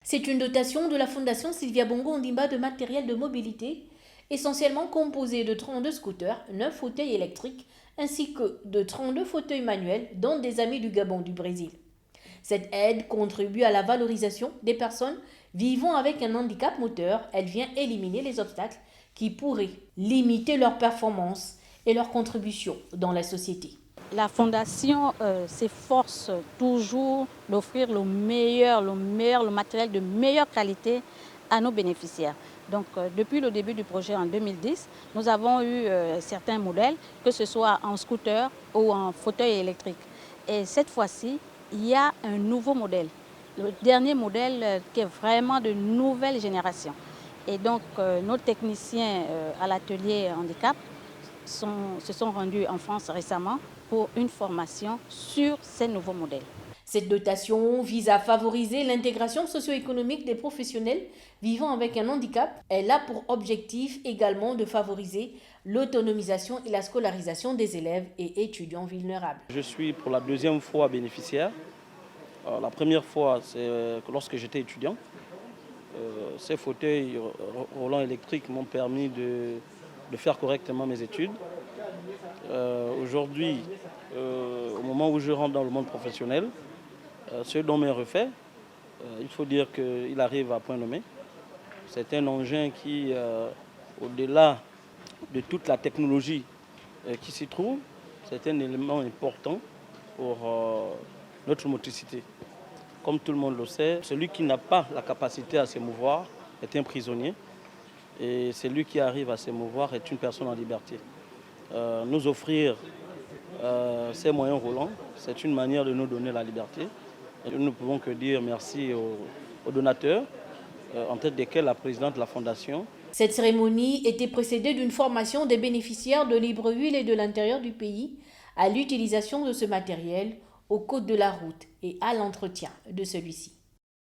C'est une dotation de la Fondation Sylvia Bongo Ondimba de matériel de mobilité, essentiellement composé de 32 scooters, 9 fauteuils électriques, ainsi que de 32 fauteuils manuels, dont des amis du Gabon du Brésil. Cette aide contribue à la valorisation des personnes vivant avec un handicap moteur. Elle vient éliminer les obstacles qui pourraient limiter leur performance et leur contribution dans la société. La Fondation s'efforce toujours d'offrir le matériel de meilleure qualité à nos bénéficiaires. Donc, depuis le début du projet en 2010, nous avons eu certains modèles, que ce soit en scooter ou en fauteuil électrique. Et cette fois-ci, il y a un nouveau modèle, le dernier modèle qui est vraiment de nouvelle génération. Et donc, nos techniciens à l'atelier handicap se sont rendus en France récemment pour une formation sur ces nouveaux modèles. Cette dotation vise à favoriser l'intégration socio-économique des professionnels vivant avec un handicap. Elle a pour objectif également de favoriser l'autonomisation et la scolarisation des élèves et étudiants vulnérables. Je suis pour la deuxième fois bénéficiaire. La première fois, c'est lorsque j'étais étudiant. Ces fauteuils roulants électriques m'ont permis de faire correctement mes études. Aujourd'hui, au moment où je rentre dans le monde professionnel, ce dont m'est refait, il faut dire qu'il arrive à point nommé. C'est un engin qui, au-delà de toute la technologie qui s'y trouve, c'est un élément important pour notre motricité. Comme tout le monde le sait, celui qui n'a pas la capacité à se mouvoir est un prisonnier. Et celui qui arrive à se mouvoir est une personne en liberté. Nous offrir ces moyens roulants, c'est une manière de nous donner la liberté. Et nous ne pouvons que dire merci aux donateurs, en tête desquels la présidente de la Fondation. Cette cérémonie était précédée d'une formation des bénéficiaires de Libreville et de l'intérieur du pays à l'utilisation de ce matériel, au code de la route et à l'entretien de celui-ci.